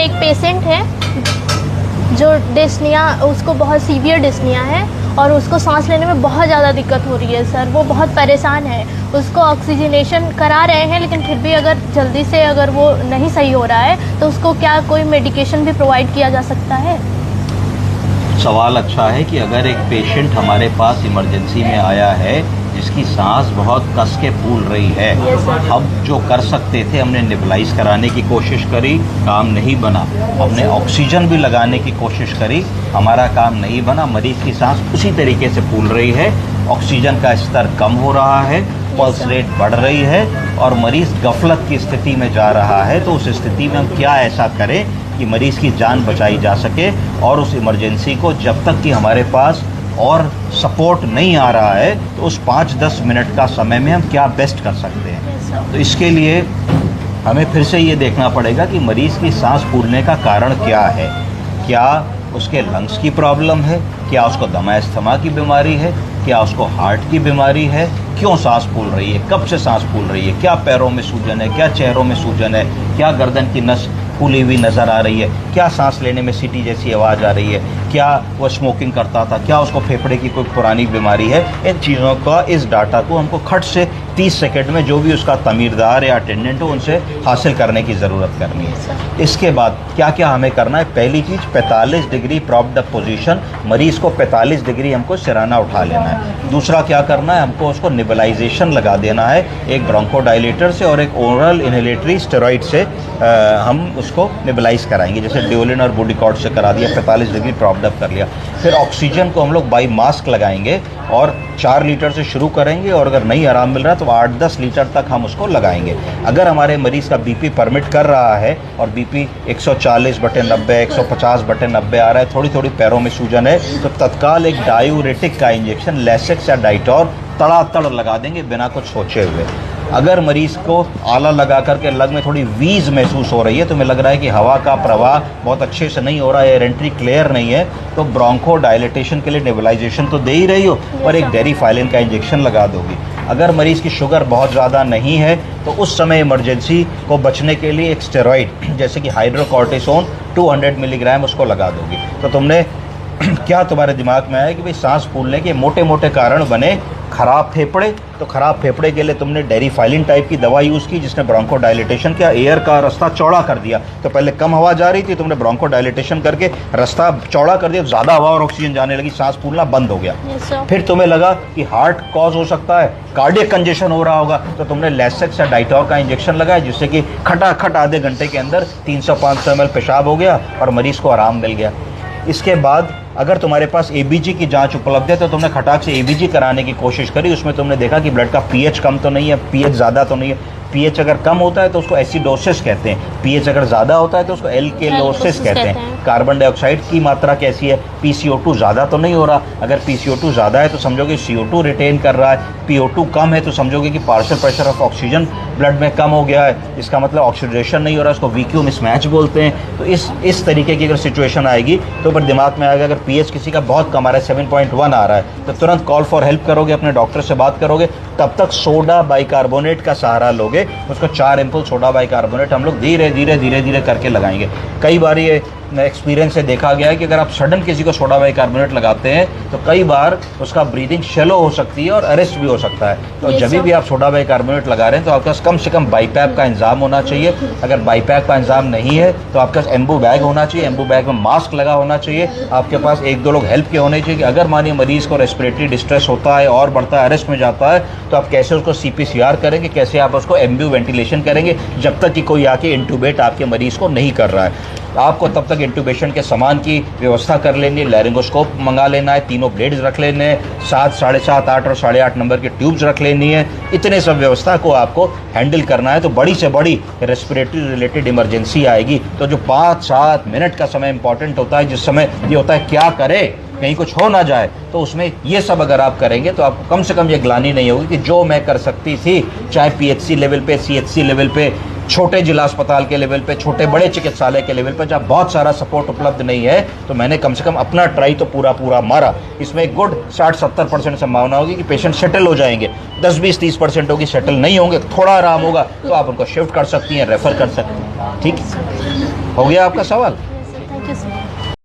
एक पेशेंट है जो डिस्निया, उसको बहुत सीवियर डिस्निया है और उसको सांस लेने में बहुत ज़्यादा दिक्कत हो रही है सर। वो बहुत परेशान है, उसको ऑक्सीजनेशन करा रहे हैं, लेकिन फिर भी अगर जल्दी से अगर वो नहीं सही हो रहा है तो उसको क्या कोई मेडिकेशन भी प्रोवाइड किया जा सकता है? सवाल अच्छा है कि अगर एक पेशेंट हमारे पास इमरजेंसी में आया है जिसकी सांस बहुत कस के फूल रही है, हम जो कर सकते थे हमने नेबुलाइज कराने की कोशिश करी, काम नहीं बना। हमने ऑक्सीजन भी लगाने की कोशिश करी, हमारा काम नहीं बना। मरीज की सांस उसी तरीके से फूल रही है, ऑक्सीजन का स्तर कम हो रहा है, पल्स रेट बढ़ रही है और मरीज गफलत की स्थिति में जा रहा है। तो उस स्थिति में हम क्या ऐसा करें कि मरीज़ की जान बचाई जा सके और उस इमरजेंसी को जब तक कि हमारे पास और सपोर्ट नहीं आ रहा है तो उस 5-10 मिनट का समय में हम क्या बेस्ट कर सकते हैं। तो इसके लिए हमें फिर से ये देखना पड़ेगा कि मरीज़ की सांस फूलने का कारण क्या है। क्या उसके लंग्स की प्रॉब्लम है, क्या उसको दमा अस्थमा की बीमारी है, क्या उसको हार्ट की बीमारी है, क्यों सांस फूल रही है, कब से सांस फूल रही है, क्या पैरों में सूजन है, क्या चेहरों में सूजन है, क्या गर्दन की नस फूली हुई नज़र आ रही है, क्या सांस लेने में सीटी जैसी आवाज़ आ रही है, क्या वो स्मोकिंग करता था, क्या उसको फेफड़े की कोई पुरानी बीमारी है। इन चीज़ों का, इस डाटा को हमको खट से 30 सेकंड में जो भी उसका तमीरदार या अटेंडेंट हो उनसे हासिल करने की ज़रूरत करनी है। इसके बाद क्या क्या हमें करना है? पहली चीज़ 45 डिग्री प्रॉप्ड अप पोजीशन, मरीज़ को 45 डिग्री हमको सिराना उठा लेना है। दूसरा क्या करना है? हमको उसको नेबुलाइजेशन लगा देना है, एक ब्रोंकोडाइलेटर से और एक ओरल इनहेलेटरी स्टेरॉइड से हम उसको नेबुलाइज कराएंगे। जैसे ड्यूलिन और बुडिकॉर्ड से करा दिया, 45 डिग्री प्रॉप्ड अप कर लिया। फिर ऑक्सीजन को हम लोग बाई मास्क लगाएंगे और 4 लीटर से शुरू करेंगे और अगर नहीं आराम मिल रहा तो 8-10 लीटर तक हम उसको लगाएंगे। अगर हमारे मरीज़ का बीपी परमिट कर रहा है और बीपी 140/90, 150/90 आ रहा है, थोड़ी थोड़ी पैरों में सूजन है, तो तत्काल एक डायूरेटिक का इंजेक्शन लेसेक्स या डाइटोर तड़ातड़ लगा देंगे बिना कुछ सोचे हुए। अगर मरीज़ को आला लगा करके लग में थोड़ी वीज़ महसूस हो रही है, तो हमें लग रहा है कि हवा का प्रवाह बहुत अच्छे से नहीं हो रहा है, एयर एंट्री क्लियर नहीं है, तो ब्रोंको डायलिटेशन के लिए नेबुलाइजेशन तो दे ही रही हो और एक डेरिफाइलिन का इंजेक्शन लगा दोगी। अगर मरीज़ की शुगर बहुत ज़्यादा नहीं है तो उस समय इमरजेंसी को बचने के लिए एक स्टेरॉइड जैसे कि हाइड्रोकॉर्टिसोन 200 मिलीग्राम उसको लगा दोगी। तो तुमने क्या तुम्हारे दिमाग में आया कि भाई सांस फूलने के मोटे मोटे कारण बने खराब फेफड़े, तो खराब फेफड़े के लिए तुमने डेरिफाइलिन टाइप की दवा यूज़ की जिसने ब्रोंको डायलिटेशन किया, एयर का रास्ता चौड़ा कर दिया। तो पहले कम हवा जा रही थी, तुमने ब्रोंको डायलिटेशन करके रास्ता चौड़ा कर दिया, ज़्यादा हवा और ऑक्सीजन जाने लगी, सांस फूलना बंद हो गया। फिर तुम्हें लगा कि हार्ट कॉज हो सकता है, कार्डियक कंजेशन हो रहा होगा, तो तुमने लेसेक्स या डाइटोर का इंजेक्शन लगाया जिससे कि खटाखट आधे घंटे के अंदर 300-500 ml पेशाब हो गया और मरीज़ को आराम मिल गया। इसके बाद अगर तुम्हारे पास एबीजी की जांच उपलब्ध है तो तुमने खटाक से एबीजी कराने की कोशिश करी, उसमें तुमने देखा कि ब्लड का पीएच कम तो नहीं है, पीएच ज़्यादा तो नहीं है। पीएच अगर कम होता है तो उसको एसिडोसिस कहते हैं, पीएच अगर ज़्यादा होता है तो उसको एल्केलोसिस कहते हैं। कार्बन डाइऑक्साइड की मात्रा कैसी है? PCO2 ज़्यादा तो नहीं हो रहा। अगर PCO2 ज़्यादा है तो समझोगे CO2 रिटेन कर रहा है, PO2 कम है तो समझोगे कि partial pressure of oxygen blood में कम हो गया है, इसका मतलब ऑक्सीडेशन नहीं हो रहा, इसको VQ मिसमैच बोलते हैं। तो इस तरीके की अगर सिचुएशन आएगी तो फिर दिमाग में आएगा अगर पीएच किसी का बहुत कम आ रहा है, 7.1 आ रहा है, तो तुरंत कॉल फॉर हेल्प करोगे, अपने डॉक्टर से बात करोगे। तब तक सोडा बाइकार्बोनेट का सहारा लोगे, उसको 4 एम्पुल सोडा बाइकार्बोनेट हम लोग धीरे धीरे करके लगाएंगे। कई बार ये एक्सपीरियंस से देखा गया है कि अगर आप सडन किसी को सोडा बाइकार्बोनेट लगाते हैं तो कई बार उसका ब्रीदिंग शैलो हो सकती है और अरेस्ट भी हो सकता है। तो जब भी आप सोडा बाइकार्बोनेट लगा रहे हैं तो आपके पास कम से कम बाईपैप का इंतजाम होना चाहिए। अगर बाईपैप का इंतजाम नहीं है तो आपके पास एम्बू बैग होना चाहिए, एम्बू बैग में मास्क लगा होना चाहिए, आपके पास 1-2 लोग हेल्प के होने चाहिए कि अगर मानिए मरीज़ को रेस्पिरेटरी डिस्ट्रेस होता है और बढ़ता है, अरेस्ट में जाता है, तो आप कैसे उसको CPCR करेंगे, कैसे आप उसको एम्ब्यू वेंटिलेशन करेंगे जब तक कि कोई आके इंटूबेट आपके मरीज़ को नहीं कर रहा है। आपको तब तक इंटूबेशन के सामान की व्यवस्था कर लेनी है, लैरिंगोस्कोप मंगा लेना है, 3 ब्लेड्स रख लेने हैं, 7, 7.5, 8 और 8.5 नंबर की ट्यूब्स रख लेनी है। इतने सब व्यवस्था को आपको हैंडल करना है। तो बड़ी से बड़ी रेस्पिरेटरी रिलेटेड इमरजेंसी आएगी तो जो 5-7 मिनट का समय इंपॉर्टेंट होता है, जिस समय ये होता है क्या करे कहीं कुछ हो ना जाए, तो उसमें ये सब अगर आप करेंगे तो आपको कम से कम ये ग्लानि नहीं होगी कि जो मैं कर सकती थी, चाहे PHC लेवल पे, CHC लेवल पे, छोटे जिला अस्पताल के लेवल पे, छोटे बड़े चिकित्सालय के लेवल पे जहाँ बहुत सारा सपोर्ट उपलब्ध नहीं है, तो मैंने कम से कम अपना ट्राई तो पूरा मारा। इसमें एक गुड 60-70% संभावना होगी कि पेशेंट सेटल हो जाएंगे, 10-20-30% होगी सेटल नहीं होंगे, थोड़ा आराम होगा तो आप उनको शिफ्ट कर सकती हैं, रेफ़र कर सकती हैं। ठीक है। हो गया आपका सवाल?